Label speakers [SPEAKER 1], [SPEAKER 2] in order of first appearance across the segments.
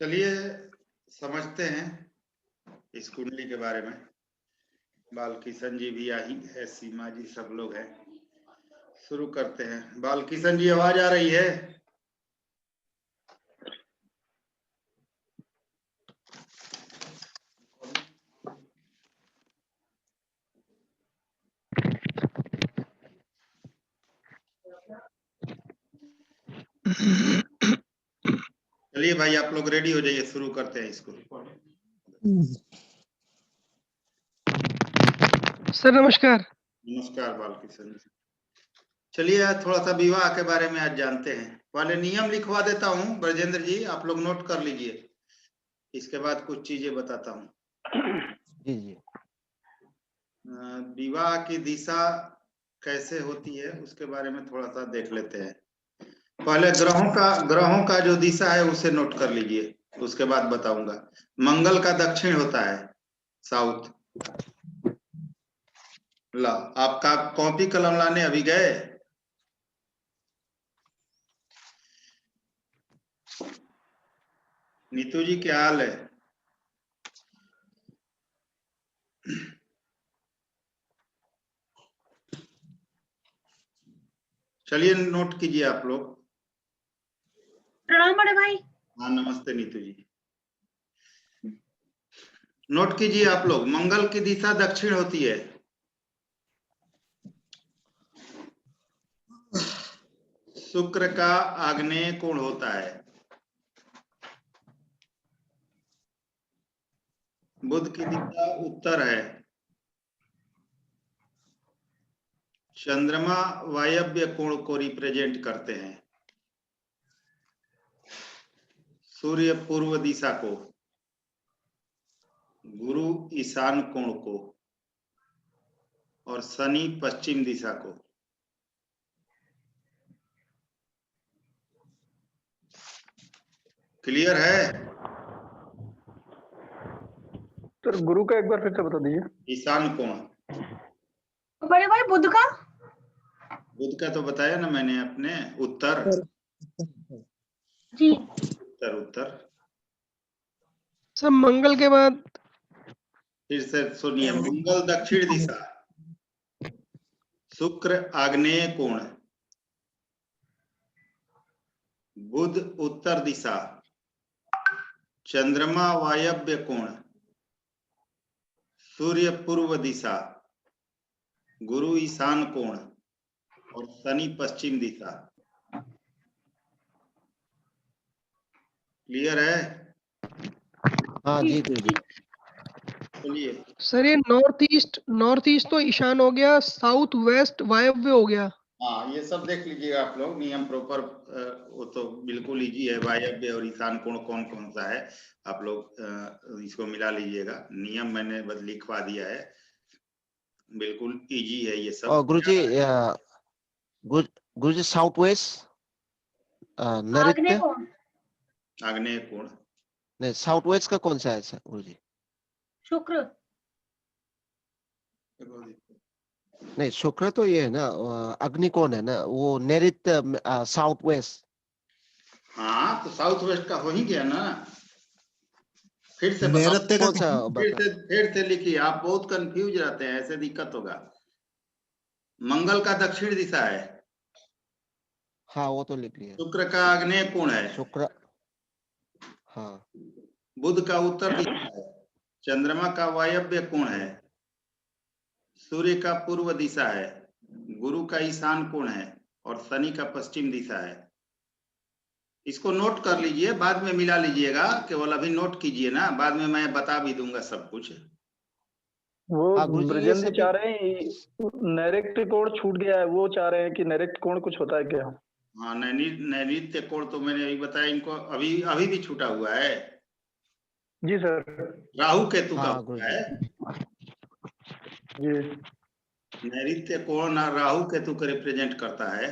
[SPEAKER 1] चलिए समझते हैं इस कुंडली के बारे में। बालकिशन जी भी आई है, सीमा जी, सब लोग हैं। शुरू करते हैं। बालकिशन जी, आवाज आ रही है? चलिए भाई, आप लोग रेडी हो जाइए, शुरू करते हैं इसको।
[SPEAKER 2] सर नमस्कार।
[SPEAKER 1] नमस्कार बालकिशन जी। चलिए आज थोड़ा सा विवाह के बारे में आज जानते हैं। पहले नियम लिखवा देता हूँ ब्रजेंद्र जी, आप लोग नोट कर लीजिए, इसके बाद कुछ चीजें बताता हूँ।
[SPEAKER 3] जी।
[SPEAKER 1] विवाह की दिशा कैसे होती है उसके बारे में थोड़ा सा देख लेते हैं। पहले ग्रहों का जो दिशा है उसे नोट कर लीजिए, उसके बाद बताऊंगा। मंगल का दक्षिण होता है, साउथ। ला, आपका कॉपी कलम लाने अभी गए? नीतू जी क्या हाल है? चलिए नोट कीजिए आप लोग।
[SPEAKER 4] प्रणाम बड़े भाई।
[SPEAKER 1] हाँ नमस्ते नीतू जी। नोट कीजिए आप लोग, मंगल की दिशा दक्षिण होती है। शुक्र का आग्नेय कोण होता है। बुध की दिशा उत्तर है। चंद्रमा वायव्य कोण को रिप्रेजेंट करते हैं। सूर्य पूर्व दिशा को, गुरु ईशान कोण को और शनि पश्चिम दिशा को। क्लियर है?
[SPEAKER 5] सर गुरु का एक बार फिर से बता दीजिए।
[SPEAKER 1] ईशान कोण।
[SPEAKER 4] बड़े भाई बुध का?
[SPEAKER 1] बुध का तो बताया ना मैंने, अपने उत्तर
[SPEAKER 4] जी।
[SPEAKER 1] उत्तर।
[SPEAKER 2] सब मंगल के बाद
[SPEAKER 1] फिर से सुनिए, मंगल दक्षिण दिशा, शुक्र आग्नेय कोण, बुध उत्तर दिशा, चंद्रमा वायव्य कोण, सूर्य पूर्व दिशा, गुरु ईशान कोण और शनि पश्चिम दिशा। क्लियर है?
[SPEAKER 3] हाँ जी गुरुजी।
[SPEAKER 1] चलिए
[SPEAKER 2] सर ये नॉर्थ ईस्ट तो ईशान हो गया, साउथ वेस्ट वायव्य हो गया।
[SPEAKER 1] हाँ, ये सब देख लीजिएगा आप लोग, नियम प्रॉपर। वो तो बिल्कुल इजी है। वायव्य और ईशान कोण कौन कौन सा है, आप लोग इसको मिला लीजिएगा। नियम मैंने बस लिखवा दिया है, बिल्कुल इजी है ये सब।
[SPEAKER 3] और गुरुजी गुरुजी साउथ वेस्ट
[SPEAKER 4] आग्नेय
[SPEAKER 3] नैऋत्य।
[SPEAKER 4] कोण।
[SPEAKER 1] आग्नेय कोण।
[SPEAKER 3] नहीं, साउथ वेस्ट का कौन सा है सर गुरुजी?
[SPEAKER 4] शुक्र।
[SPEAKER 3] नहीं, शुक्र तो ये है ना, अग्नि कौन है ना, वो नैऋत्य साउथ वेस्ट।
[SPEAKER 1] हाँ तो साउथ वेस्ट का हो ही गया ना। फिर से
[SPEAKER 3] नैऋत्य कौन सा
[SPEAKER 1] फिर से लिखिए, आप बहुत कंफ्यूज रहते हैं, ऐसे दिक्कत होगा। मंगल का दक्षिण दिशा है।
[SPEAKER 3] हाँ वो तो लिख लिया।
[SPEAKER 1] शुक्र का आग्नेय कोण है।
[SPEAKER 3] शुक्र, हाँ।
[SPEAKER 1] बुध का उत्तर दिशा है। चंद्रमा का वायव्य कोण है। सूर्य का पूर्व दिशा है। गुरु का ईशान कोण है और शनि का पश्चिम दिशा है। इसको नोट कर लीजिए, बाद में मिला लीजिएगा, केवल अभी नोट कीजिए ना, बाद में मैं बता भी दूंगा सब कुछ।
[SPEAKER 5] वो
[SPEAKER 3] हाँ गुरुजी, ये
[SPEAKER 5] ब्रजेंद्र
[SPEAKER 3] सभी
[SPEAKER 5] चाह रहे हैं नैऋत्य कोण छूट गया है, वो चाह रहे हैं कि नैऋत्य कोण कुछ होता है क्या?
[SPEAKER 1] हाँ, नैऋत्य कोण तो मैंने अभी बताया इनको, अभी अभी भी छूटा हुआ है।
[SPEAKER 5] जी सर।
[SPEAKER 1] राहु केतु का
[SPEAKER 3] हाँ
[SPEAKER 1] होता
[SPEAKER 3] गुरुजी।
[SPEAKER 1] है।
[SPEAKER 5] जी।
[SPEAKER 1] नैऋत्य कोण राहु केतु को रिप्रेजेंट करता है।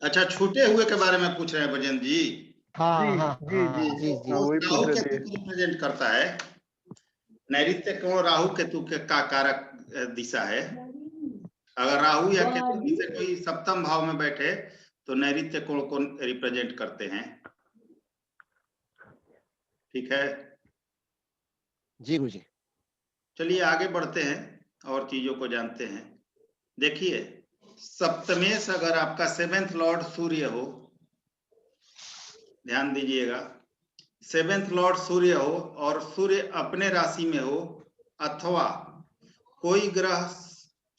[SPEAKER 1] अच्छा, छूटे हुए के बारे में पूछ रहे हैं ब्रजेंद्र जी?
[SPEAKER 3] हाँ
[SPEAKER 5] जी
[SPEAKER 3] हाँ
[SPEAKER 5] जी
[SPEAKER 3] हाँ
[SPEAKER 5] जी
[SPEAKER 3] जी जी।
[SPEAKER 5] हाँ, वही पूछ
[SPEAKER 1] राहु
[SPEAKER 5] रहे
[SPEAKER 1] केतु
[SPEAKER 5] थे।
[SPEAKER 1] को रिप्रेजेंट करता है। नैऋत्य कोण राहु केतु के का कारक दिशा है। अगर राहु या केतु में से कोई सप्तम भाव में बैठे तो नैऋत्य कोण को रिप्रेजेंट करते हैं। ठीक है,
[SPEAKER 3] जी गुरुजी।
[SPEAKER 1] चलिए आगे बढ़ते हैं और चीजों को जानते हैं। देखिए सप्तमेश अगर आपका 7th लॉर्ड सूर्य हो, ध्यान दीजिएगा, 7th लॉर्ड सूर्य हो और सूर्य अपने राशि में हो, अथवा कोई ग्रह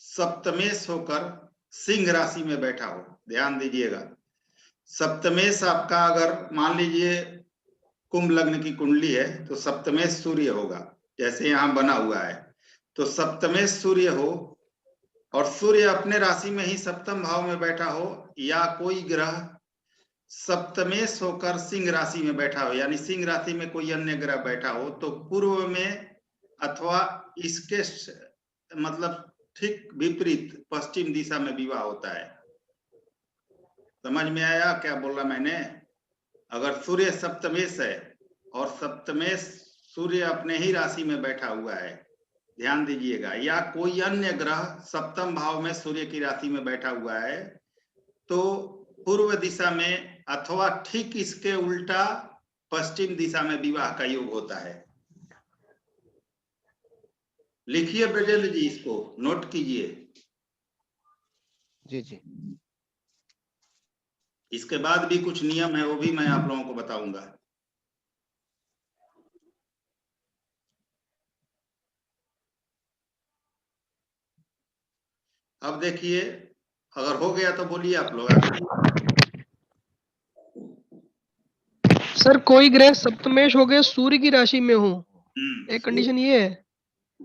[SPEAKER 1] सप्तमेश होकर सिंह राशि में बैठा हो। ध्यान दीजिएगा, सप्तमेश आपका अगर मान लीजिए कुंभ लग्न की कुंडली है तो सप्तमेश सूर्य होगा, जैसे यहां बना हुआ है। तो सप्तमेश सूर्य हो और सूर्य अपने राशि में ही सप्तम भाव में बैठा हो, या कोई ग्रह सप्तमेश होकर सिंह राशि में बैठा हो, यानी सिंह राशि में कोई अन्य ग्रह बैठा हो, तो पूर्व में अथवा इसके मतलब ठीक विपरीत पश्चिम दिशा में विवाह होता है। समझ में आया क्या बोला मैंने? अगर सूर्य सप्तमेश है और सप्तमेश सूर्य अपने ही राशि में बैठा हुआ है, ध्यान दीजिएगा, या कोई अन्य ग्रह सप्तम भाव में सूर्य की राशि में बैठा हुआ है, तो पूर्व दिशा में अथवा ठीक इसके उल्टा पश्चिम दिशा में विवाह का योग होता है। लिखिए ब्रजेंद्र जी, इसको नोट कीजिए।
[SPEAKER 3] जी जी।
[SPEAKER 1] इसके बाद भी कुछ नियम है, वो भी मैं आप लोगों को बताऊंगा। अब देखिए, अगर हो गया तो बोलिए आप लोग आगे।
[SPEAKER 2] सर कोई ग्रह सप्तमेश हो गए सूर्य की राशि में हो, एक कंडीशन ये है।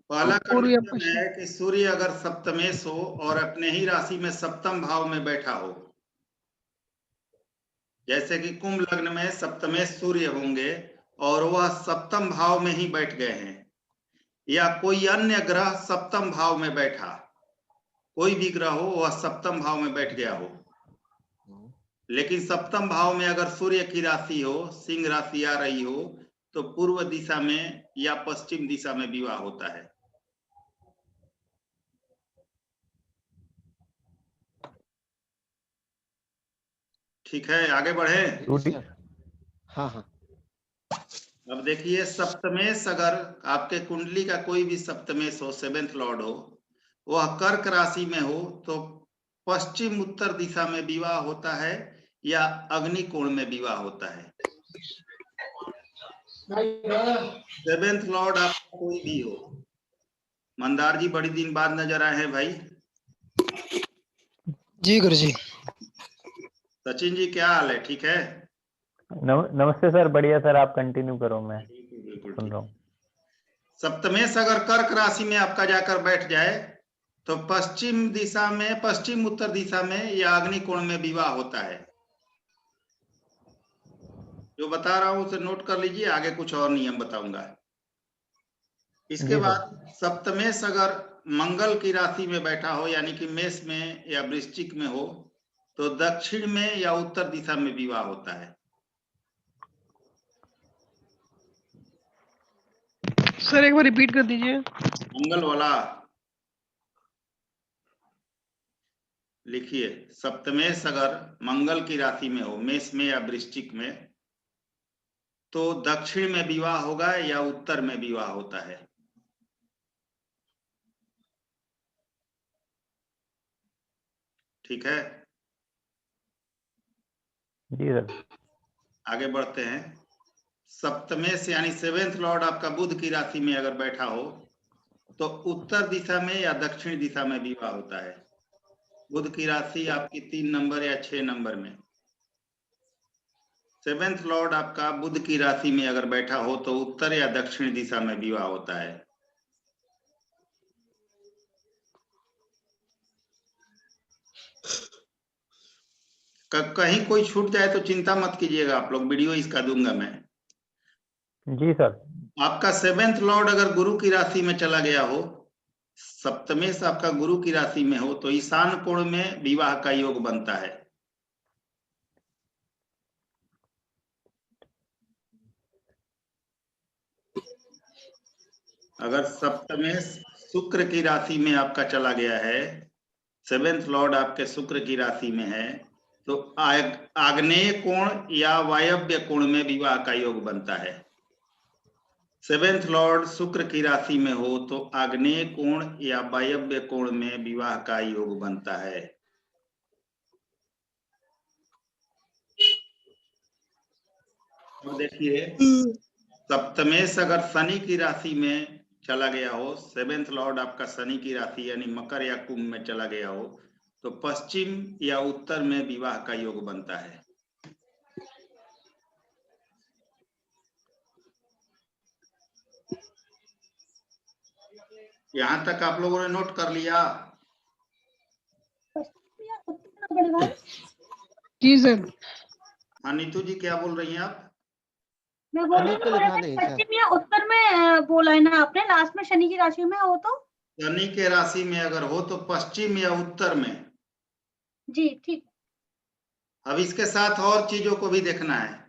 [SPEAKER 1] पहला
[SPEAKER 2] पूर्व या
[SPEAKER 1] कंडीशन
[SPEAKER 2] पश्चिम।
[SPEAKER 1] है कि सूर्य अगर सप्तमेश हो और अपने ही राशि में सप्तम भाव में बैठा हो, जैसे कि कुंभ लग्न में सप्तमेश सूर्य होंगे और वह सप्तम भाव में ही बैठ गए हैं, या कोई अन्य ग्रह सप्तम भाव में बैठा, कोई भी ग्रह हो वह सप्तम भाव में बैठ गया हो, लेकिन सप्तम भाव में अगर सूर्य की राशि हो, सिंह राशि आ रही हो, तो पूर्व दिशा में या पश्चिम दिशा में विवाह होता है। ठीक है, आगे बढ़े।
[SPEAKER 3] हाँ हाँ।
[SPEAKER 1] अब देखिए सप्तमेश अगर आपके कुंडली का कोई भी सप्तमेश हो, 7th लॉर्ड हो, वह कर्क राशि में हो, तो पश्चिम उत्तर दिशा में विवाह होता है या अग्नि कोण में विवाह होता है। 7th लॉर्ड आपका कोई भी हो। मंदार जी बड़ी दिन बाद नजर आए हैं भाई।
[SPEAKER 2] जी गुरुजी।
[SPEAKER 1] सचिन जी क्या हाल है, ठीक है?
[SPEAKER 6] नमस्ते सर, बढ़िया सर, आप कंटिन्यू करो, मैं
[SPEAKER 1] बिल्कुल
[SPEAKER 6] सुन रहा हूँ।
[SPEAKER 1] सप्तमेश अगर कर्क राशि में आपका जाकर बैठ जाए तो पश्चिम दिशा में, पश्चिम उत्तर दिशा में या अग्नि कोण में विवाह होता है। जो बता रहा हूं उसे नोट कर लीजिए, आगे कुछ और नियम बताऊंगा। इसके
[SPEAKER 6] जी
[SPEAKER 1] बाद सप्तमेश अगर मंगल की राशि में बैठा हो, यानी कि मेष में या वृश्चिक में हो, तो दक्षिण में या उत्तर दिशा में विवाह होता है।
[SPEAKER 2] सर एक बार रिपीट कर दीजिए।
[SPEAKER 1] मंगल वाला लिखिए, सप्तमेश अगर मंगल की राशि में हो, मेष में या वृश्चिक में, तो दक्षिण में विवाह होगा या उत्तर में विवाह होता है। ठीक है,
[SPEAKER 6] जी सर।
[SPEAKER 1] आगे बढ़ते हैं। सप्तमेश यानी 7th लॉर्ड आपका बुध की राशि में अगर बैठा हो, तो उत्तर दिशा में या दक्षिण दिशा में विवाह होता है। बुध की राशि आपकी 3 नंबर या 6 नंबर में। 7th लॉर्ड आपका बुध की राशि में अगर बैठा हो तो उत्तर या दक्षिण दिशा में विवाह होता है। कहीं कोई छूट जाए तो चिंता मत कीजिएगा, आप लोग वीडियो इसका दूंगा मैं।
[SPEAKER 6] जी सर।
[SPEAKER 1] आपका 7th लॉर्ड अगर गुरु की राशि में चला गया हो, सप्तमेश आपका गुरु की राशि में हो, तो ईशान कोण में विवाह का योग बनता है। अगर सप्तमेश शुक्र की राशि में आपका चला गया है, 7th लॉर्ड आपके शुक्र की राशि में है, तो आग्नेय कोण या वायव्य कोण में विवाह का योग बनता है। सेवेंथ लॉर्ड शुक्र की राशि में हो तो आग्नेय कोण या वायव्य कोण में विवाह का योग बनता है। तो देखिए सप्तमेश अगर शनि की राशि में चला गया हो, सेवेंथ लॉर्ड आपका शनि की राशि यानी मकर या कुंभ में चला गया हो, तो पश्चिम या उत्तर में विवाह का योग बनता है। यहां तक आप लोगों ने नोट कर लिया?
[SPEAKER 4] बड़े भाई
[SPEAKER 2] जी सर।
[SPEAKER 1] हाँ नीतू जी क्या बोल रही हैं आप?
[SPEAKER 4] मैं बोल रही
[SPEAKER 3] शनि
[SPEAKER 4] हूँ
[SPEAKER 3] को
[SPEAKER 4] बड़े
[SPEAKER 3] लिखा
[SPEAKER 4] भाई,
[SPEAKER 3] नहीं सर।
[SPEAKER 4] पश्चिम या उत्तर में बोला है ना आपने, लास्ट में शनि की राशि में हो तो।
[SPEAKER 1] शनि के राशि में अगर हो तो पश्चिम या उत्तर में।
[SPEAKER 4] जी ठीक।
[SPEAKER 1] अब इसके साथ और चीजों को भी देखना है।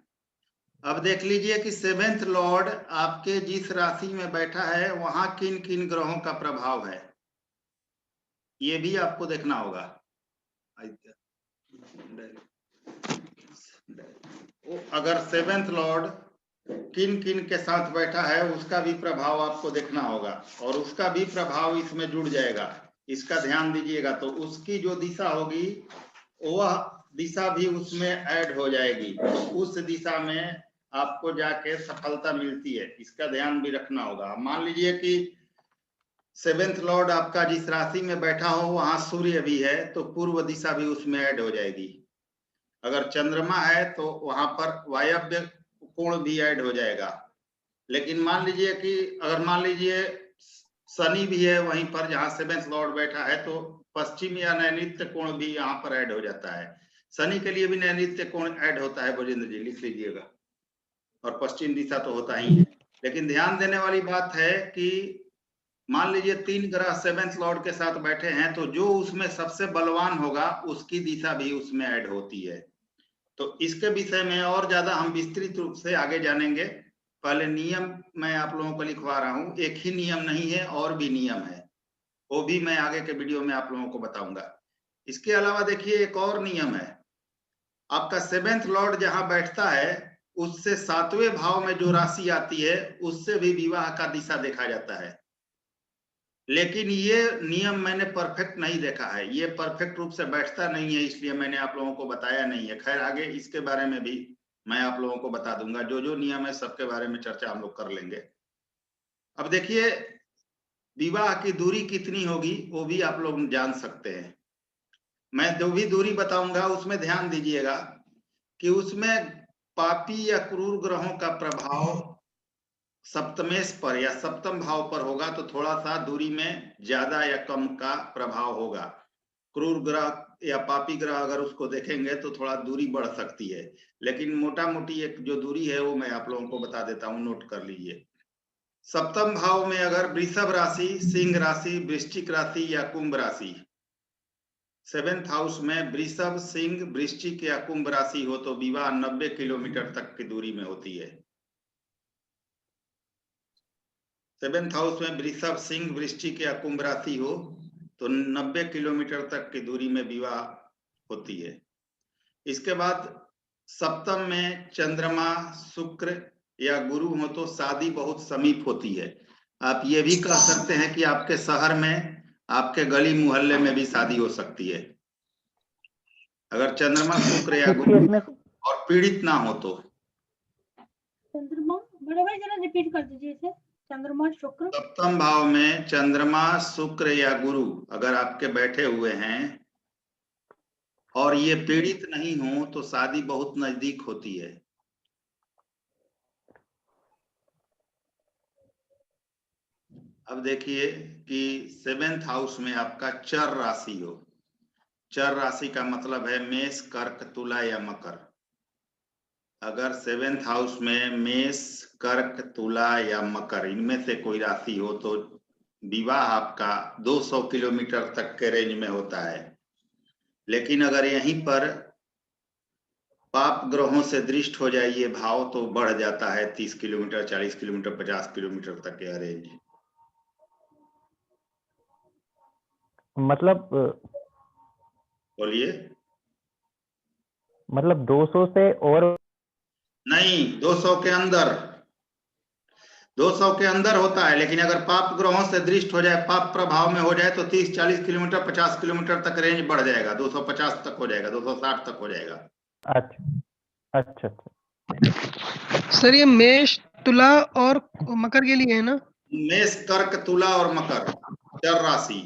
[SPEAKER 1] अब देख लीजिए कि सेवेंथ लॉर्ड आपके जिस राशि में बैठा है वहां किन किन ग्रहों का प्रभाव है, ये भी आपको देखना होगा। अगर सेवेंथ लॉर्ड किन किन के साथ बैठा है उसका भी प्रभाव आपको देखना होगा, और उसका भी प्रभाव इसमें जुड़ जाएगा। इसका ध्यान दीजिएगा, तो उसकी जो दिशा होगी वह दिशा भी उसमें ऐड हो जाएगी, तो उस दिशा में आपको जाके सफलता मिलती है। इसका ध्यान भी रखना होगा। मान लीजिए कि सेवेंथ लॉर्ड आपका जिस राशि में बैठा हो वहां सूर्य भी है, तो पूर्व दिशा भी उसमें ऐड हो जाएगी। अगर चंद्रमा है तो वहां पर वायव्य कोण भी ऐड हो जाएगा। लेकिन मान लीजिए कि अगर मान लीजिए शनि भी है वहीं पर जहां सेवेंथ लॉर्ड बैठा है, तो पश्चिम या नैऋत्य कोण भी यहाँ पर ऐड हो जाता है। शनि के लिए भी नैऋत्य कोण ऐड होता है, बजेंद्र जी लिख लीजिएगा, और पश्चिम दिशा तो होता ही है। लेकिन ध्यान देने वाली बात है कि मान लीजिए 3 ग्रह सेवेंथ लॉर्ड के साथ बैठे हैं, तो जो उसमें सबसे बलवान होगा उसकी दिशा भी उसमें ऐड होती है। तो इसके विषय में और ज्यादा हम विस्तृत रूप से आगे जानेंगे। पहले नियम मैं आप लोगों को लिखवा रहा हूं। एक ही नियम नहीं है, और भी नियम है, वो भी मैं आगे के वीडियो में आप लोगों को बताऊंगा। इसके अलावा देखिए एक और नियम है, आपका सेवेंथ लॉर्ड जहां बैठता है उससे 7वें भाव में जो राशि आती है उससे भी विवाह का दिशा देखा जाता है। लेकिन ये नियम मैंने परफेक्ट नहीं देखा है, ये परफेक्ट रूप से बैठता नहीं है, इसलिए मैंने आप लोगों को बताया नहीं है। खैर आगे इसके बारे में भी मैं आप लोगों को बता दूंगा, जो जो नियम है सबके बारे में चर्चा हम लोग कर लेंगे। अब देखिए विवाह की दूरी कितनी होगी वो भी आप लोग जान सकते हैं। मैं जो भी दूरी बताऊंगा उसमें ध्यान दीजिएगा कि उसमें पापी या क्रूर ग्रहों का प्रभाव सप्तमेश पर या सप्तम भाव पर होगा, तो थोड़ा सा दूरी में ज्यादा या कम का प्रभाव होगा। क्रूर ग्रह या पापी ग्रह अगर उसको देखेंगे तो थोड़ा दूरी बढ़ सकती है, लेकिन मोटा मोटी एक जो दूरी है वो मैं आप लोगों को बता देता हूं, नोट कर लीजिए। सप्तम भाव में अगर वृषभ राशि, सिंह राशि, वृश्चिक राशि या कुंभ राशि, सेवेंथ हाउस में वृषभ, सिंह, वृश्चिक या कुंभ राशि हो तो विवाह 90 किलोमीटर तक की दूरी में होती है। सेवेंथ हाउस में वृषभ, सिंह, वृश्चिक या कुंभ राशि हो तो 90 किलोमीटर तक की दूरी में विवाह होती है। इसके बाद सप्तम में चंद्रमा, शुक्र या गुरु हो तो शादी बहुत समीप होती है। आप ये भी कह सकते हैं कि आपके शहर में, आपके गली मोहल्ले में भी शादी हो सकती है, अगर चंद्रमा, शुक्र या
[SPEAKER 6] इस
[SPEAKER 1] गुरु
[SPEAKER 6] केस में
[SPEAKER 1] और पीड़ित ना हो तो।
[SPEAKER 4] चंद्रमा बड़े भाई जरा रिपीट कर दीजिए इसे। चंद्रमा, शुक्र,
[SPEAKER 1] सप्तम भाव में चंद्रमा, शुक्र या गुरु अगर आपके बैठे हुए हैं और ये पीड़ित नहीं हो तो शादी बहुत नजदीक होती है। अब देखिए कि सेवेंथ हाउस में आपका चर राशि हो। चर राशि का मतलब है मेष, कर्क, तुला या मकर। अगर सेवेंथ हाउस में मेष, कर्क, तुला या मकर इनमें से कोई राशि हो तो विवाह आपका 200 किलोमीटर तक के रेंज में होता है। लेकिन अगर यहीं पर पाप ग्रहों से दृष्ट हो जाए ये भाव तो बढ़ जाता है 30 किलोमीटर, 40 किलोमीटर, 50 किलोमीटर तक के रेंज।
[SPEAKER 6] मतलब
[SPEAKER 1] बोलिए।
[SPEAKER 6] मतलब 200 से और
[SPEAKER 1] नहीं, 200 के अंदर। 200 के अंदर होता है, लेकिन अगर पाप ग्रहों से दृष्ट हो जाए, पाप प्रभाव में हो जाए तो 30-40 किलोमीटर 50 किलोमीटर तक रेंज बढ़ जाएगा, 250 तक हो जाएगा, 260 तक हो जाएगा।
[SPEAKER 6] अच्छा अच्छा अच्छा।
[SPEAKER 2] सर ये मेष, तुला और मकर के लिए है ना?
[SPEAKER 1] मेष, कर्क, तुला और मकर 4 राशि।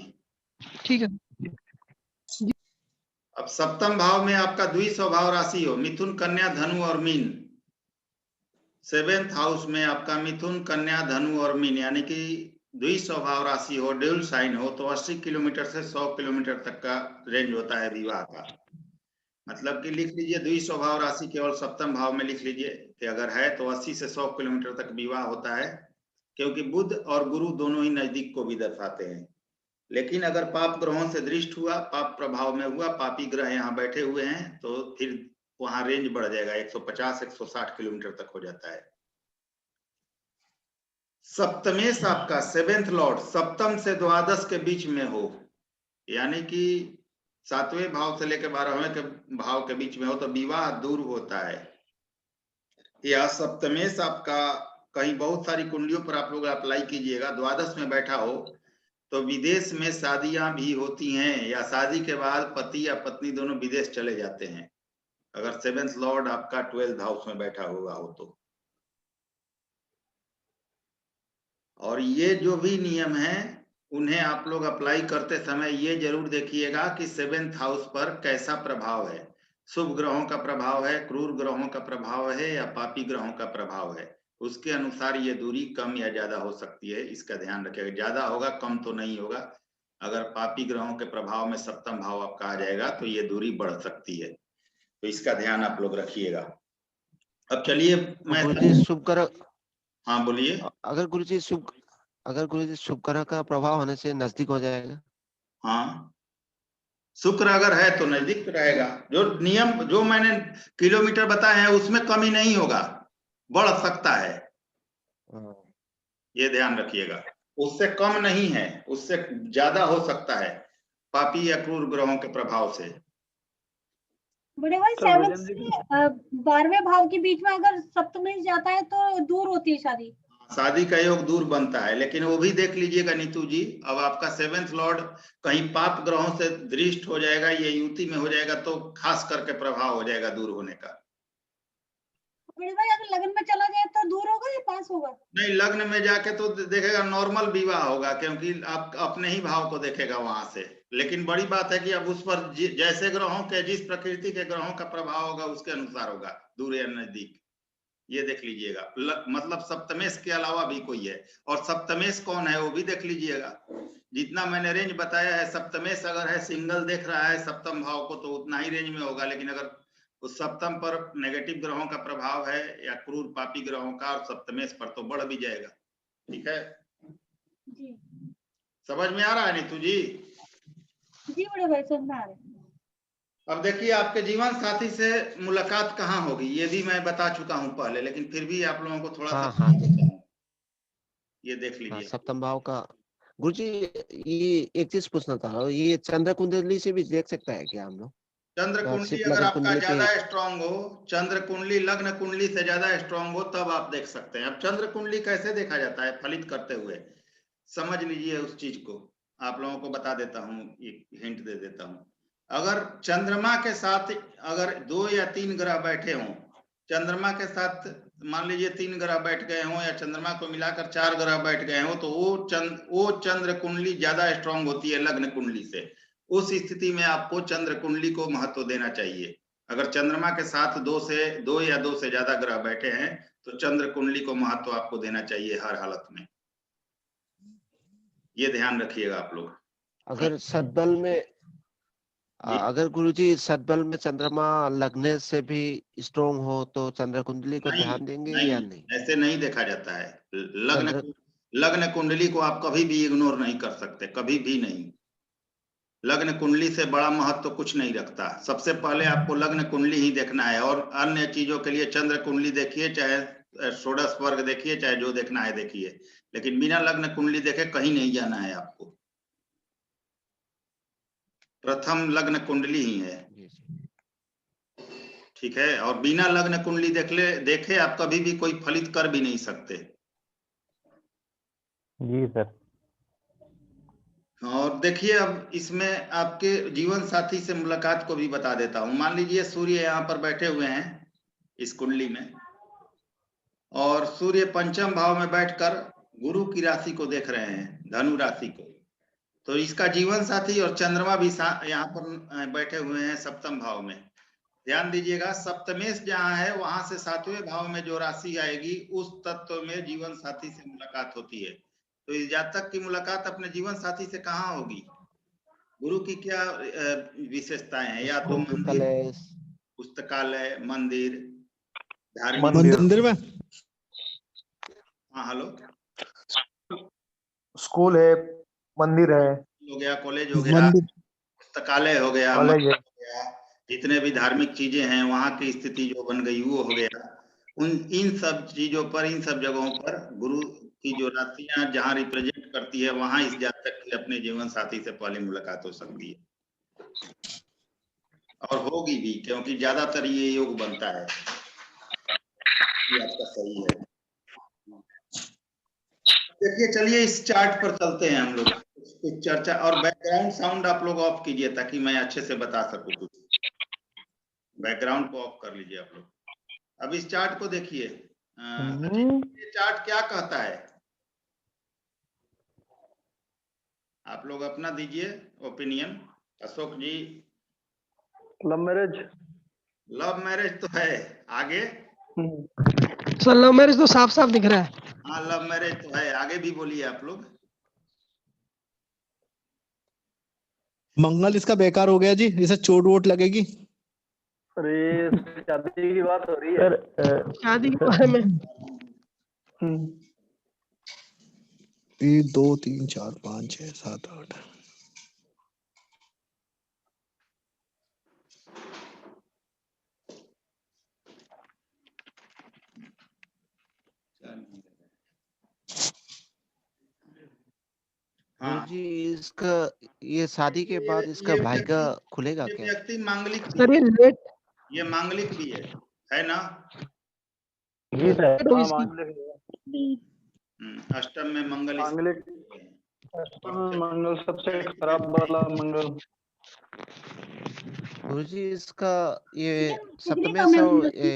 [SPEAKER 2] ठीक है।
[SPEAKER 1] अब सप्तम भाव में आपका द्विस्वभाव राशि हो, मिथुन, कन्या, धनु और मीन। 7th हाउस में आपका मिथुन, कन्या, धनु और मीन, यानी कि द्विस्वभाव राशि हो, ड्यूल साइन हो, तो 80 किलोमीटर से 100 किलोमीटर तक का रेंज होता है विवाह का। मतलब कि लिख लीजिए द्विस्वभाव राशि केवल सप्तम भाव में लिख लीजिए कि अगर है तो 80 से 100 किलोमीटर तक विवाह होता है, क्योंकि बुध और गुरु दोनों ही नजदीक को भी दर्शाते हैं। लेकिन अगर पाप ग्रहों से दृष्ट हुआ, पाप प्रभाव में हुआ, पापी ग्रह यहाँ बैठे हुए हैं, तो फिर वहां रेंज बढ़ जाएगा, 150-160 किलोमीटर तक हो जाता है। सप्तमेश आपका 7th लॉर्ड सप्तम से द्वादश के बीच में हो, यानी कि 7वें भाव से लेकर 12वें के भाव के बीच में हो, तो विवाह दूर होता है। या सप्तमेश आपका कहीं बहुत सारी कुंडलियों पर आप लोग अप्लाई कीजिएगा, द्वादश में बैठा हो तो विदेश में शादियां भी होती हैं, या शादी के बाद पति या पत्नी दोनों विदेश चले जाते हैं, अगर 7th लॉर्ड आपका 12th हाउस में बैठा हुआ हो तो। और ये जो भी नियम है उन्हें आप लोग अप्लाई करते समय ये जरूर देखिएगा कि 7th हाउस पर कैसा प्रभाव है, शुभ ग्रहों का प्रभाव है, क्रूर ग्रहों का प्रभाव है, या पापी ग्रहों का प्रभाव है, उसके अनुसार ये दूरी कम या ज्यादा हो सकती है, इसका ध्यान रखिएगा। ज्यादा होगा, कम तो नहीं होगा। अगर पापी ग्रहों के प्रभाव में सप्तम भाव आपका आ जाएगा तो ये दूरी बढ़ सकती है, तो इसका ध्यान आप लोग रखिएगा। अब चलिए मैं
[SPEAKER 3] गुरुजी शुभ ग्रह,
[SPEAKER 1] हाँ बोलिए।
[SPEAKER 3] अगर गुरुजी शुभ ग्रह का प्रभाव होने से नजदीक हो जाएगा।
[SPEAKER 1] हाँ, शुक्र अगर है तो नजदीक रहेगा। जो नियम जो मैंने किलोमीटर बताए हैं उसमें कमी नहीं होगा, बढ़ सकता है, ये ध्यान रखिएगा। उससे कम नहीं है, उससे ज्यादा हो सकता है पापी या क्रूर ग्रहों के प्रभाव से।
[SPEAKER 4] बड़े भाई
[SPEAKER 5] तो
[SPEAKER 4] 7
[SPEAKER 5] विजन जी
[SPEAKER 4] से 12वें भाव के बीच में अगर सप्तमेश जाता है तो दूर होती है शादी।
[SPEAKER 1] शादी का योग दूर बनता है, लेकिन वो भी देख लीजिएगा नीतू जी, अब आपका 7th लॉर्ड कहीं पाप ग्रहों से दृष्ट हो जाएगा, ये युति में हो जाएगा तो खास करके प्रभाव हो जाएगा दूर होने का।
[SPEAKER 4] बड़े भाई अगर लगन में चला जाए तो दूर होगा या पास होगा?
[SPEAKER 1] नहीं, लग्न में जाके तो देखेगा नॉर्मल विवाह होगा, क्योंकि आप अपने ही भाव को देखेगा वहां से। लेकिन बड़ी बात है कि अब उस पर जैसे ग्रहों के, जिस प्रकृति के ग्रहों का प्रभाव होगा उसके अनुसार होगा, दूर या नजदीक, ये देख लीजिएगा। मतलब सप्तमेश के अलावा भी कोई है, और सप्तमेश कौन है वो भी देख लीजिएगा। जितना मैंने रेंज बताया है, सप्तमेश अगर है सिंगल देख रहा है सप्तम भाव को तो उतना ही रेंज में होगा, लेकिन अगर उस सप्तम पर नेगेटिव ग्रहों का प्रभाव है या क्रूर पापी ग्रहों का, और सप्तमेश पर तो बढ़ भी जाएगा। ठीक है
[SPEAKER 4] जी
[SPEAKER 1] समझ में आ रहा है नीतू जी?
[SPEAKER 4] जी बड़े भाई समझ में आ रहा है।
[SPEAKER 1] अब देखिए आपके जीवन साथी से मुलाकात कहाँ होगी, ये भी मैं बता चुका हूं पहले, लेकिन फिर भी आप लोगों को थोड़ा सा
[SPEAKER 3] हाँ,
[SPEAKER 1] ये देख लीजिए।
[SPEAKER 3] सप्तम भाव का। गुरुजी ये एक चीज पूछना था, ये चंद्र कुंडली से भी देख सकता है क्या हम लोग?
[SPEAKER 1] चंद्र कुंडली
[SPEAKER 3] सिर्फ
[SPEAKER 1] अगर
[SPEAKER 3] लग्न
[SPEAKER 1] आपका
[SPEAKER 3] कुंडली
[SPEAKER 1] ज्यादा
[SPEAKER 3] पे।
[SPEAKER 1] स्ट्रांग हो, चंद्र कुंडली लग्न कुंडली से ज्यादा स्ट्रांग हो तब आप देख सकते हैं। अब चंद्र कुंडली कैसे देखा जाता है फलित करते हुए, समझ लीजिए उस चीज को, आप लोगों को बता देता हूँ, एक हिंट दे देता हूँ। अगर चंद्रमा के साथ अगर 2 या 3 ग्रह बैठे हों, चंद्रमा के साथ मान लीजिए 3 ग्रह बैठ गए हों, या चंद्रमा को मिलाकर 4 ग्रह बैठ गए हों, तो वो चंद्र कुंडली ज्यादा स्ट्रांग होती है लग्न कुंडली से। उस स्थिति में आपको चंद्र कुंडली को महत्व देना चाहिए। अगर चंद्रमा के साथ 2 या 2 से ज्यादा ग्रह बैठे हैं तो चंद्र कुंडली को महत्व आपको देना चाहिए हर हालत में, ये ध्यान रखिएगा आप लोग।
[SPEAKER 3] अगर सद्बल में अगर गुरुजी सद्बल में चंद्रमा लगने से भी स्ट्रॉन्ग हो तो चंद्र कुंडली को ध्यान देंगे या नहीं?
[SPEAKER 1] ऐसे नहीं देखा जाता है। लग्न कुंडली को आप कभी भी इग्नोर नहीं कर सकते, कभी भी नहीं। लग्न कुंडली से बड़ा महत्व तो कुछ नहीं रखता। सबसे पहले आपको लग्न कुंडली ही देखना है, और अन्य चीजों के लिए चंद्र कुंडली देखिए, चाहे षोडश वर्ग देखिए, चाहे जो देखना है देखिए, लेकिन बिना लग्न कुंडली देखे कहीं नहीं जाना है आपको। प्रथम लग्न कुंडली ही है, ठीक है। और बिना लग्न कुंडली देखे आप कभी भी कोई फलित कर भी नहीं सकते।
[SPEAKER 6] जी सर।
[SPEAKER 1] और देखिए अब इसमें आपके जीवन साथी से मुलाकात को भी बता देता हूं। मान लीजिए सूर्य यहाँ पर बैठे हुए हैं इस कुंडली में, और सूर्य पंचम भाव में बैठकर गुरु की राशि को देख रहे हैं, धनु राशि को। तो इसका जीवन साथी और चंद्रमा भी यहाँ पर बैठे हुए हैं सप्तम भाव में। ध्यान दीजिएगा, सप्तमेश जहां है वहां से सातवें भाव में जो राशि आएगी उस तत्व में जीवन साथी से मुलाकात होती है। तो इस जातक की मुलाकात अपने जीवन साथी से कहाँ होगी? गुरु की क्या विशेषताएं हैं? या तो मंदिर, पुस्तकालय, मंदिर, धार्मिक
[SPEAKER 7] मंदिर में,
[SPEAKER 1] हाँ हेलो,
[SPEAKER 7] स्कूल है, मंदिर है,
[SPEAKER 1] हो गया, कॉलेज हो गया, पुस्तकालय हो गया,
[SPEAKER 6] कॉलेज
[SPEAKER 1] हो गया, जितने भी धार्मिक चीजें हैं वहां की स्थिति जो बन गई वो हो गया। इन सब चीजों पर, इन सब जगहों पर गुरु की जो राशियां जहां रिप्रेजेंट करती है वहां इस जातक की अपने जीवन साथी से पहली मुलाकात हो सकती है, और होगी भी, क्योंकि ज्यादातर ये योग बनता है। ये आपका सही है। देखिए चलिए इस चार्ट पर चलते हैं हम लोग, कुछ चर्चा। और बैकग्राउंड साउंड आप लोग ऑफ कीजिए ताकि मैं अच्छे से बता सकूं कुछ। बैकग्राउंड को ऑफ कर लीजिए आप लोग। अब इस चार्ट को देखिए, ये चार्ट क्या कहता है आप लोग अपना दीजिए ओपिनियन। अशोक जी,
[SPEAKER 5] लव मैरिज।
[SPEAKER 1] लव मैरिज तो है, आगे?
[SPEAKER 2] सर लव मैरिज तो साफ साफ दिख रहा है।
[SPEAKER 1] हाँ लव मैरिज तो है, आगे भी बोलिए आप लोग।
[SPEAKER 7] मंगल इसका बेकार हो गया जी, इसे चोट वोट लगेगी।
[SPEAKER 5] अरे शादी की बात हो रही है
[SPEAKER 6] सर।
[SPEAKER 2] शादी के बारे में
[SPEAKER 7] 1 2 3 4 5 6 7 8
[SPEAKER 1] हाँ
[SPEAKER 3] जी, इसका ये शादी के बाद इसका भाग्य खुलेगा
[SPEAKER 1] ये
[SPEAKER 3] क्या?
[SPEAKER 1] व्यक्ति मांगलिक भी
[SPEAKER 2] सर
[SPEAKER 1] है,
[SPEAKER 2] ये लेट
[SPEAKER 1] ये मांगलिक भी है ना?
[SPEAKER 6] जी सर।
[SPEAKER 2] हो
[SPEAKER 5] हाँ
[SPEAKER 2] इसकी।
[SPEAKER 5] मांगलिक।
[SPEAKER 1] अष्टम में मंगल
[SPEAKER 5] मांगलिक मंगल सबसे खराब वाला मंगल।
[SPEAKER 3] गुरुजी इसका ये
[SPEAKER 4] डिग्री
[SPEAKER 3] सप्तमेश
[SPEAKER 4] कम है
[SPEAKER 3] और
[SPEAKER 4] उनकी।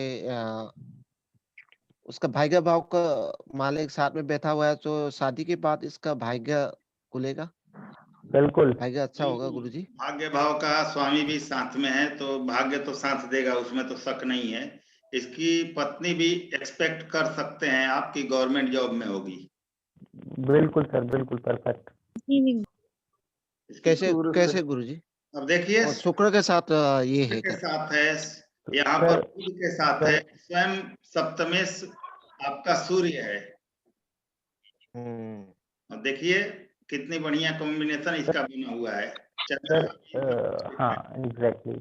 [SPEAKER 3] उसका भाग्य भाव का मालिक साथ में बैठा हुआ है, तो शादी के बाद इसका भाग्य खुलेगा,
[SPEAKER 6] बिल्कुल।
[SPEAKER 3] भाग्य अच्छा होगा गुरुजी।
[SPEAKER 1] भाग्य भाव का स्वामी भी साथ में है तो भाग्य तो साथ देगा, उसमें तो शक नहीं है। इसकी पत्नी भी एक्सपेक्ट कर सकते हैं आपकी गवर्नमेंट जॉब में होगी।
[SPEAKER 6] बिल्कुल सर, बिल्कुल परफेक्ट।
[SPEAKER 3] कैसे कैसे गुरुजी?
[SPEAKER 1] अब देखिए
[SPEAKER 3] और शुक्र के साथ ये है
[SPEAKER 1] के
[SPEAKER 3] क्या?
[SPEAKER 1] साथ है, यहाँ पर बुध के साथ है, स्वयं सप्तमेश आपका सूर्य है। और देखिए कितनी बढ़िया कॉम्बिनेशन इसका बना हुआ है।
[SPEAKER 6] सर हाँ एग्जैक्टली,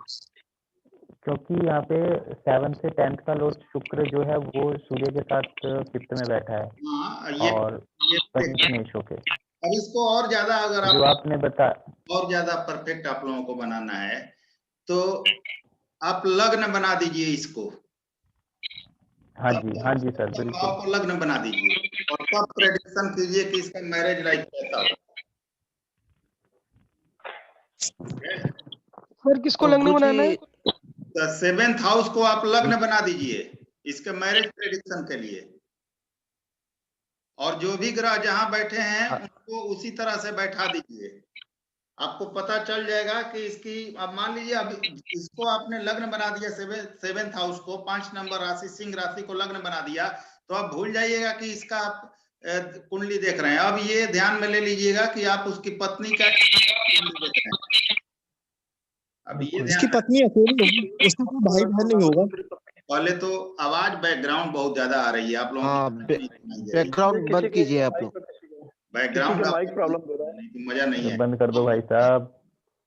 [SPEAKER 6] क्योंकि यहाँ पे 7 से 10 का लॉर्ड शुक्र जो है वो सूर्य के साथ 5th में बैठा है।
[SPEAKER 1] हाँ,
[SPEAKER 6] और पंचमेश होके।
[SPEAKER 1] अब इसको और ज्यादा अगर
[SPEAKER 6] जो आपने बताया
[SPEAKER 1] और ज्यादा परफेक्ट आप लोगों को बनाना है तो आप लग्न बना दीजिए इसको।
[SPEAKER 3] हाँ जी सर, बिल्कुल।
[SPEAKER 1] भाव को लग्न बना दीजिए और तब प्रेडिक्शन कीजिए कि इसका मैरिज लाइफ कैसा होगा।
[SPEAKER 2] सर किसको लग्न बनाना है?
[SPEAKER 1] 7th हाउस को आप लग्न बना दीजिए इसके मैरिज प्रेडिक्शन के लिए, और जो भी ग्रह जहां बैठे हैं उनको उसी तरह से बैठा दीजिए। आपको पता चल जाएगा कि इसकी, अब मान लीजिए अब इसको आपने लग्न बना दिया 7th हाउस को, 5 नंबर राशि सिंह राशि को लग्न बना दिया, तो आप भूल जाइएगा कि इसका आप कुंडली देख रहे हैं। अब ये ध्यान में ले लीजिएगा कि आप उसकी पत्नी का कुंडली देख रहे हैं। अब ये
[SPEAKER 7] इसकी पत्नी अकेली होगी, उसका कोई भाई बहन नहीं होगा।
[SPEAKER 1] पहले तो आवाज बैकग्राउंड बहुत ज्यादा आ रही है आप लोगों की।
[SPEAKER 3] बैकग्राउंड बंद कीजिए आप लोग।
[SPEAKER 1] बैकग्राउंड
[SPEAKER 5] माइक प्रॉब्लम दे रहा है।
[SPEAKER 1] मजा नहीं है,
[SPEAKER 6] बंद कर दो भाई साहब।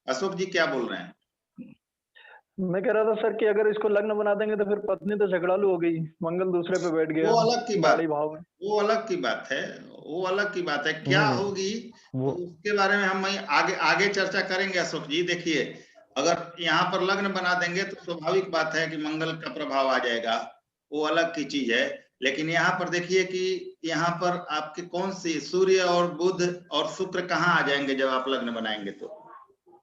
[SPEAKER 1] अशोक जी क्या बोल रहे हैं?
[SPEAKER 5] मैं कह रहा था सर कि अगर इसको लग्न बना देंगे तो फिर पत्नी तो झगड़ालू हो गई, मंगल दूसरे पे बैठ गया।
[SPEAKER 1] वो अलग की बात,
[SPEAKER 5] भाव में
[SPEAKER 1] वो अलग की बात है, वो अलग की बात है। क्या होगी तो उसके बारे में हम आगे चर्चा करेंगे अशोक जी। देखिए अगर यहाँ पर लग्न बना देंगे तो स्वाभाविक बात है कि मंगल का प्रभाव आ जाएगा, वो अलग की चीज है। लेकिन यहाँ पर देखिए कि यहाँ पर आपके कौन सी सूर्य और बुध और शुक्र कहाँ आ जाएंगे जब आप लग्न बनाएंगे? तो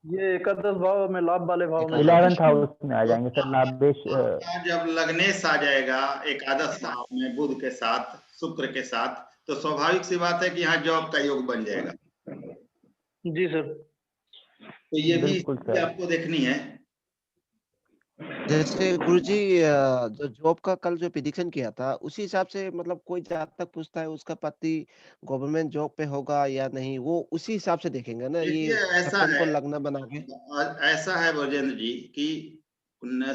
[SPEAKER 5] ये एकादश भाव में, लाभ वाले भाव में।
[SPEAKER 6] 11th हाउस में आ जाएंगे सर, लाभेश।
[SPEAKER 1] आपका जब लग्नेश आ जाएगा एकादश भाव में बुध के साथ शुक्र के साथ, तो स्वाभाविक सी बात है कि यहाँ जॉब का योग बन जाएगा।
[SPEAKER 5] जी सर।
[SPEAKER 1] तो ये भी
[SPEAKER 6] बिल्कुल सर।
[SPEAKER 1] आपको देखनी है।
[SPEAKER 3] जैसे गुरुजी जो जॉब का कल जो प्रेडिक्शन किया था उसी हिसाब से मतलब कोई जातक पूछता है उसका पति गवर्नमेंट जॉब पे होगा या नहीं, वो उसी हिसाब से देखेंगे ना
[SPEAKER 1] देखिए
[SPEAKER 3] ये
[SPEAKER 1] ऐसा
[SPEAKER 3] अपन को
[SPEAKER 1] है,
[SPEAKER 3] लग्न बना के।
[SPEAKER 1] ऐसा है ब्रजेंद्र जी कि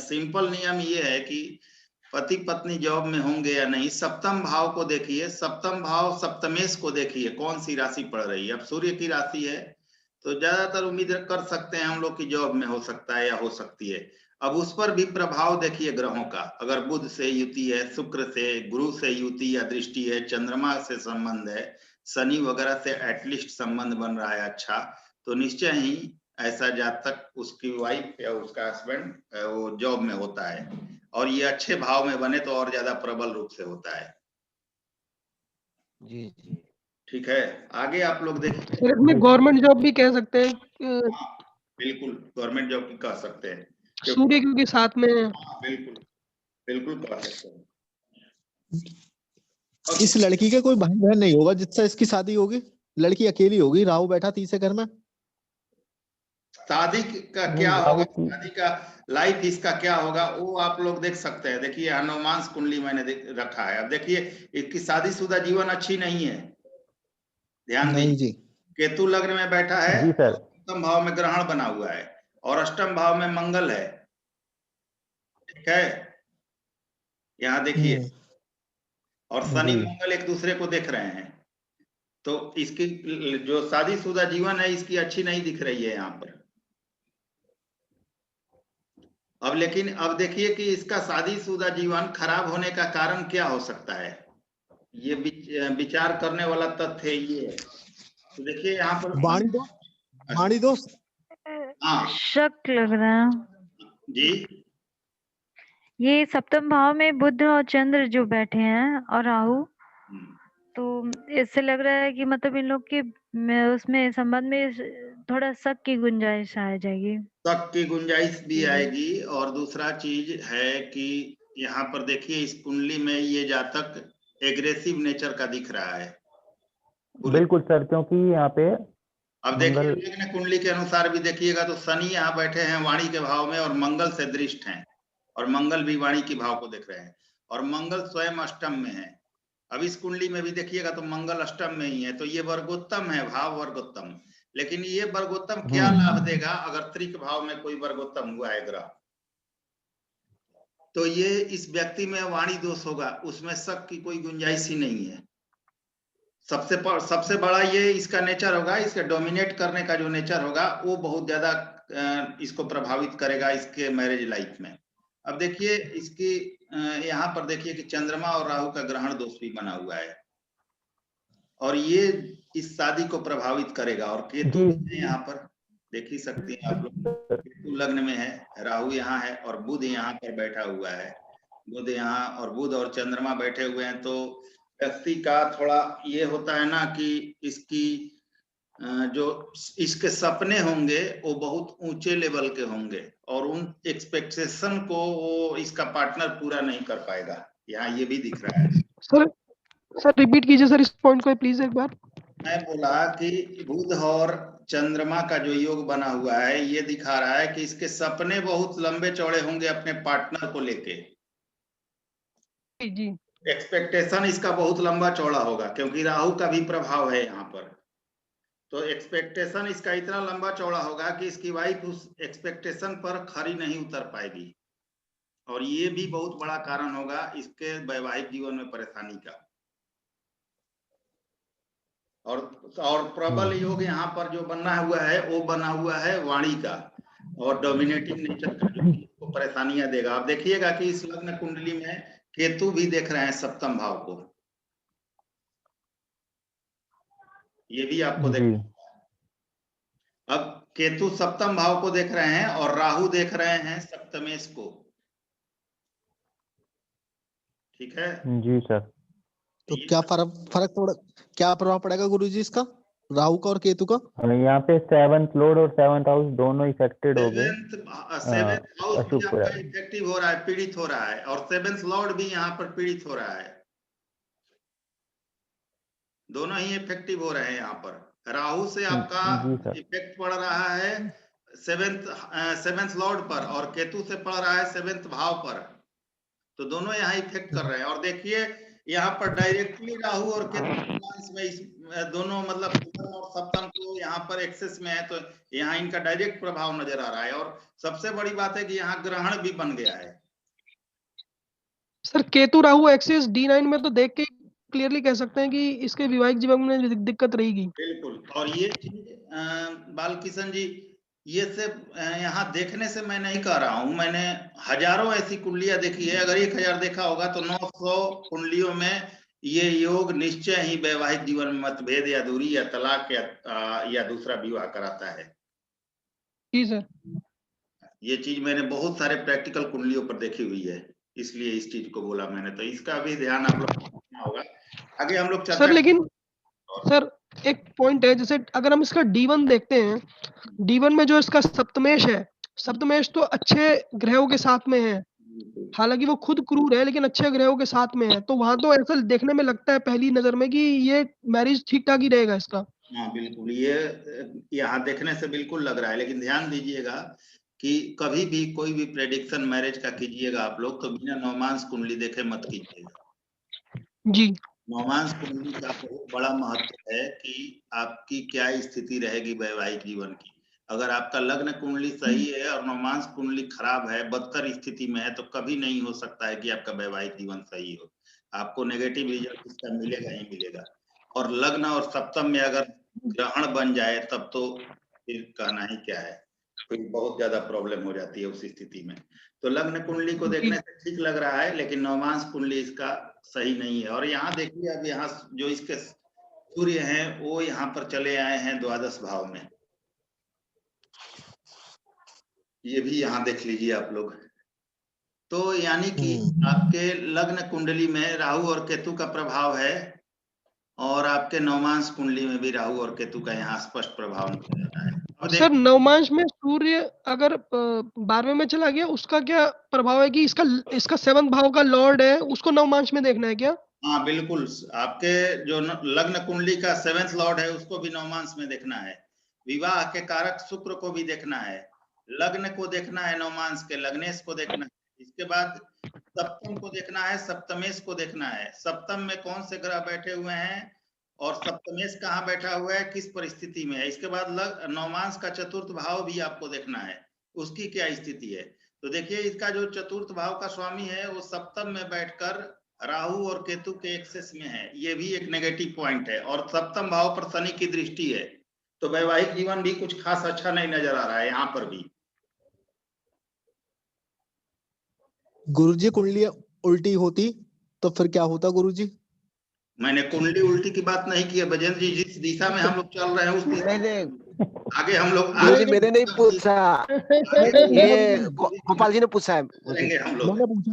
[SPEAKER 1] सिंपल नियम ये है कि पति पत्नी जॉब में होंगे या नहीं, सप्तम भाव को देखिए, सप्तम भाव सप्तमेश को देखिए कौन सी राशि पड़ रही है। अब सूर्य की राशि है तो ज्यादातर उम्मीद कर सकते हैं हम लोग की जॉब में हो सकता है या हो सकती है। अब उस पर भी प्रभाव देखिए ग्रहों का, अगर बुध से युति है, शुक्र से, गुरु से युति या दृष्टि है, चंद्रमा से संबंध है, शनि वगैरह से एटलीस्ट संबंध बन रहा है अच्छा, तो निश्चय ही ऐसा जातक उसकी वाइफ या उसका हस्बैंड वो जॉब में होता है, और ये अच्छे भाव में बने तो और ज्यादा प्रबल रूप से होता है।
[SPEAKER 3] जी जी
[SPEAKER 1] ठीक है, आगे आप लोग देखिए।
[SPEAKER 2] सर इसमें गवर्नमेंट जॉब भी कह सकते हैं
[SPEAKER 1] बिल्कुल गवर्नमेंट जॉब की कह सकते हैं,
[SPEAKER 2] सूर्य क्योंकि साथ में है।
[SPEAKER 1] बिल्कुल बिल्कुल कह सकते हैं।
[SPEAKER 7] इस लड़की के कोई भाई बहन नहीं होगा जिससे इसकी शादी होगी? लड़की अकेली होगी, राहु बैठा तीसरे घर में।
[SPEAKER 1] शादी का क्या होगा, शादी का लाइफ इसका क्या होगा वो आप लोग देख सकते हैं। देखिए हनुमान कुंडली मैंने रखा है, अब देखिए इसकी शादीशुदा जीवन अच्छी नहीं है, ध्यान
[SPEAKER 7] नहीं
[SPEAKER 1] दीजिए।
[SPEAKER 7] जी।
[SPEAKER 1] केतु लग्न में बैठा है,
[SPEAKER 6] जी सर।
[SPEAKER 1] अष्टम भाव में ग्रहण बना हुआ है और अष्टम भाव में मंगल है। ठीक है, यहाँ देखिए, और शनि
[SPEAKER 6] जी।
[SPEAKER 1] मंगल एक दूसरे को देख रहे हैं, तो इसकी जो शादीशुदा जीवन है इसकी अच्छी नहीं दिख रही है यहाँ पर। अब लेकिन अब देखिए कि इसका शादीशुदा जीवन खराब होने का कारण क्या हो सकता है, ये विचार करने वाला तथ्य ये है। तो देखिए यहाँ पर
[SPEAKER 7] वाणी दोस्त
[SPEAKER 1] हाँ
[SPEAKER 8] शक लग रहा है
[SPEAKER 1] जी,
[SPEAKER 8] ये सप्तम भाव में बुध और चंद्र जो बैठे हैं और राहु, तो इससे लग रहा है कि मतलब इन लोग के उसमें संबंध में थोड़ा शक की गुंजाइश आ जाएगी।
[SPEAKER 1] शक की गुंजाइश भी आएगी, और दूसरा चीज है कि यहाँ पर देखिए इस कुंडली में ये जातक एग्रेसिव नेचर का दिख रहा है।
[SPEAKER 6] बिल्कुल सर, क्योंकि यहाँ पे
[SPEAKER 1] अब देखिए लग्न कुंडली के अनुसार भी देखिएगा तो शनि यहाँ बैठे हैं वाणी के भाव में और मंगल से दृष्ट हैं, और मंगल भी वाणी के भाव को देख रहे हैं, और मंगल स्वयं अष्टम में है। अब इस कुंडली में भी देखिएगा तो मंगल अष्टम में ही है, तो ये वर्गोत्तम है, भाव वर्गोत्तम। लेकिन ये वर्गोत्तम क्या लाभ देगा अगर त्रिक भाव में कोई वर्गोत्तम हुआ है ग्रह, तो ये इस व्यक्ति में वाणी दोष होगा, उसमें शक की कोई गुंजाइश ही नहीं है। सबसे बड़ा ये इसका नेचर होगा, इसके डोमिनेट करने का जो नेचर होगा वो बहुत ज्यादा इसको प्रभावित करेगा इसके मैरिज लाइफ में। अब देखिए इसकी यहाँ पर देखिए कि चंद्रमा और राहु का ग्रहण दोष भी बना हुआ है, और ये इस शादी को प्रभावित करेगा। और केतु यहाँ पर देख ही सकते हैं आप लोग, केतु लग्न में है, राहु यहाँ है और बुध यहाँ पर बैठा हुआ है। बुध यहाँ और बुध और चंद्रमा बैठे हुए हैं, तो व्यक्ति का थोड़ा ये होता है ना कि इसकी जो इसके सपने होंगे वो बहुत ऊंचे लेवल के होंगे, और उन एक्सपेक्टेशन को वो इसका पार्टनर पूरा नहीं कर पाएगा, यहाँ ये भी दिख रहा है।
[SPEAKER 2] सर रिपीट कीजिए सर इस पॉइंट को प्लीज एक बार।
[SPEAKER 1] मैं बोला कि बुध और चंद्रमा का जो योग बना हुआ है ये दिखा रहा है कि इसके सपने बहुत लंबे चौड़े होंगे अपने पार्टनर को लेके।
[SPEAKER 2] जी
[SPEAKER 1] एक्सपेक्टेशन इसका बहुत लंबा चौड़ा होगा, क्योंकि राहु का भी प्रभाव है यहाँ पर, तो एक्सपेक्टेशन इसका इतना लंबा चौड़ा होगा कि इसकी वाइफ उस एक्सपेक्टेशन पर खरी नहीं उतर पाएगी, और ये भी बहुत बड़ा कारण होगा इसके वैवाहिक जीवन में परेशानी का। और प्रबल योग यहाँ पर जो बना हुआ है वो बना हुआ है वाणी का और डोमिनेटिंग नेचर का, जो इसको परेशानियां देगा। आप देखिएगा कि इस लग्न कुंडली में केतु भी देख रहे हैं सप्तम भाव को, ये भी आपको देख। अब केतु सप्तम भाव को देख रहे हैं और राहु देख रहे हैं सप्तमेश को। ठीक है
[SPEAKER 6] जी सर।
[SPEAKER 7] तो क्या क्या प्रभाव पड़ेगा गुरुजी इसका, राहु का और केतु का?
[SPEAKER 6] यहाँ पे 7th लॉर्ड और 7th हाउस दोनों इफेक्टेड हो गए।
[SPEAKER 1] सेवेंथ हाउस भी
[SPEAKER 6] अशुभ
[SPEAKER 1] आपका इफेक्टिव हो रहा है, पीड़ित हो रहा है, और 7th लॉर्ड भी यहाँ पर पीड़ित हो रहा है। दोनों ही इफेक्टिव हो रहे हैं यहाँ पर। राहु से आपका इफेक्ट पड़ रहा है 7th लॉर्ड पर, और केतु से पड़ रहा है 7th भाव पर। तो दोनों यहाँ इफेक्ट कर रहे हैं। और देखिए यहाँ पर डायरेक्टली राहु और केतु में दोनों मतलब और सप्तम को यहाँ पर एक्सेस में है, तो यहाँ इनका डायरेक्ट प्रभाव नजर आ रहा है। और सबसे बड़ी बात है कि यहाँ ग्रहण भी बन गया है।
[SPEAKER 2] Sir Ketu Rahu axis D9 में तो देख के क्लियरली कह सकते हैं कि इसके वैवाहिक जीवन में दिक्कत रहेगी।
[SPEAKER 1] बिल्कुल। और ये चीज बालकिशन जी, ये सिर्फ यहाँ देखने से मैं नहीं कह रहा हूँ, मैंने हजारों ऐसी कुंडलियां देखी है। अगर 1000 देखा होगा तो 900 कुंडलियों में ये योग निश्चय ही वैवाहिक जीवन में मतभेद या दूरी या तलाक या दूसरा विवाह कराता है।
[SPEAKER 2] जी सर।
[SPEAKER 1] ये चीज मैंने बहुत सारे प्रैक्टिकल कुंडलियों पर देखी हुई है, इसलिए इस चीज को बोला मैंने। तो इसका भी ध्यान आप लोग रखना होगा। आगे हम लोग चर्चा
[SPEAKER 2] सर लेकिन सर एक पॉइंट है, जैसे अगर हम इसका D1 देखते हैं, D1 में जो इसका सप्तमेश है, सप्तमेश तो अच्छे ग्रहों के साथ में है, हालांकि वो खुद क्रूर है लेकिन अच्छे ग्रहों के साथ में है, तो वहां तो ऐसा देखने में लगता है पहली नजर में कि ये मैरिज ठीक ठाक ही रहेगा इसका।
[SPEAKER 1] हाँ बिल्कुल, ये यहाँ देखने से बिल्कुल लग रहा है। लेकिन ध्यान दीजिएगा कि कभी भी कोई भी प्रेडिक्शन मैरिज का कीजिएगा आप लोग, तो बिना नवमांश कुंडली देखे मत कीजिएगा
[SPEAKER 2] जी।
[SPEAKER 1] नवमांश कुंडली का बहुत बड़ा महत्व है कि आपकी क्या स्थिति रहेगी वैवाहिक जीवन की। अगर आपका लग्न कुंडली सही है और नवमांश कुंडली खराब है, बदतर स्थिति में है, तो कभी नहीं हो सकता है कि आपका वैवाहिक जीवन सही हो। आपको नेगेटिव रिजल्ट इसका मिलेगा ही मिलेगा। और लग्न और सप्तम में अगर ग्रहण बन जाए तब तो फिर कहना ही क्या है, फिर बहुत ज्यादा प्रॉब्लम हो जाती है उस स्थिति में। तो लग्न कुंडली को देखने से ठीक लग रहा है, लेकिन नवमांश कुंडली इसका सही नहीं है। और यहाँ देखिए, अब यहाँ जो इसके सूर्य हैं वो यहाँ पर चले आए हैं द्वादश भाव में। ये भी यहाँ देख लीजिए आप लोग। तो यानी कि आपके लग्न कुंडली में राहु और केतु का प्रभाव है, और आपके नवमांश कुंडली में भी राहु और केतु का यहाँ स्पष्ट प्रभाव नजर आ रहा है।
[SPEAKER 2] सर नवमांश में सूर्य अगर 12वें में चला गया, उसका क्या प्रभाव है कि इसका 7th भाव का लॉर्ड है, उसको नवमांश में देखना है क्या?
[SPEAKER 1] हाँ बिल्कुल, आपके जो लग्न कुंडली का 7th लॉर्ड है उसको भी नवमांश में देखना है। विवाह के कारक शुक्र को भी देखना है, लग्न को देखना है, नवमांश के लग्नेश को देखना है। इसके बाद सप्तम को देखना है, सप्तमेश को देखना है। सप्तम में कौन से ग्रह बैठे हुए हैं और सप्तमेश कहाँ बैठा हुआ है, किस परिस्थिति में है। इसके बाद नवमांश का 4th भाव भी आपको देखना है, उसकी क्या स्थिति है। तो देखिए इसका जो 4th भाव का स्वामी है वो सप्तम में बैठकर राहु और केतु के एक्सेस में है, ये भी एक नेगेटिव पॉइंट है। और सप्तम भाव पर शनि की दृष्टि है, तो वैवाहिक जीवन भी कुछ खास अच्छा नहीं नजर आ रहा है यहाँ पर भी।
[SPEAKER 7] गुरुजी कुंडली उल्टी होती तो फिर क्या होता गुरुजी?
[SPEAKER 1] मैंने कुंडली उल्टी की बात नहीं की है बजेंद्र जी, जिस दिशा में हम लोग चल रहे हैं उस दिशा आगे हम लोग
[SPEAKER 3] मैंने नहीं पूछा, ये गोपाल जी ने पूछा है।
[SPEAKER 1] हम लोग
[SPEAKER 7] मैंने पूछा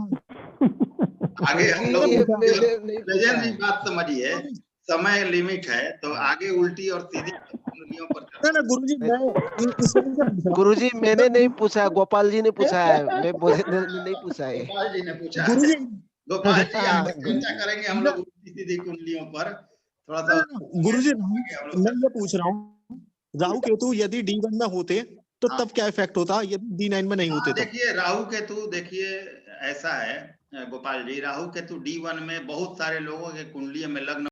[SPEAKER 1] आगे हम लोग बजेंद्र जी
[SPEAKER 3] नहीं
[SPEAKER 1] बात समझिए, समय लिमिट है, तो आगे उल्टी और सीधी कुंडलियों पर
[SPEAKER 7] ना गुरुजी
[SPEAKER 3] गुरुजी मैंने नहीं पूछा, गोपाल जी ने पूछा है, मैं नहीं पूछा है।
[SPEAKER 1] गोपाल जी ने पूछा है।
[SPEAKER 7] गुरुजी
[SPEAKER 1] गोपाल जी आगे चर्चा करेंगे हम लोग उल्टी सीधी कुंडलियों पर थोड़ा सा।
[SPEAKER 7] गुरुजी मैं ये पूछ रहा हूँ, राहु केतु यदि D1 में होते तो तब क्या इफेक्ट होता यदि D9 में नहीं होते तो?
[SPEAKER 1] देखिए राहु केतु, देखिए ऐसा है गोपाल जी, राहु केतु D1 में बहुत सारे लोगों के कुंडलियों में लग्न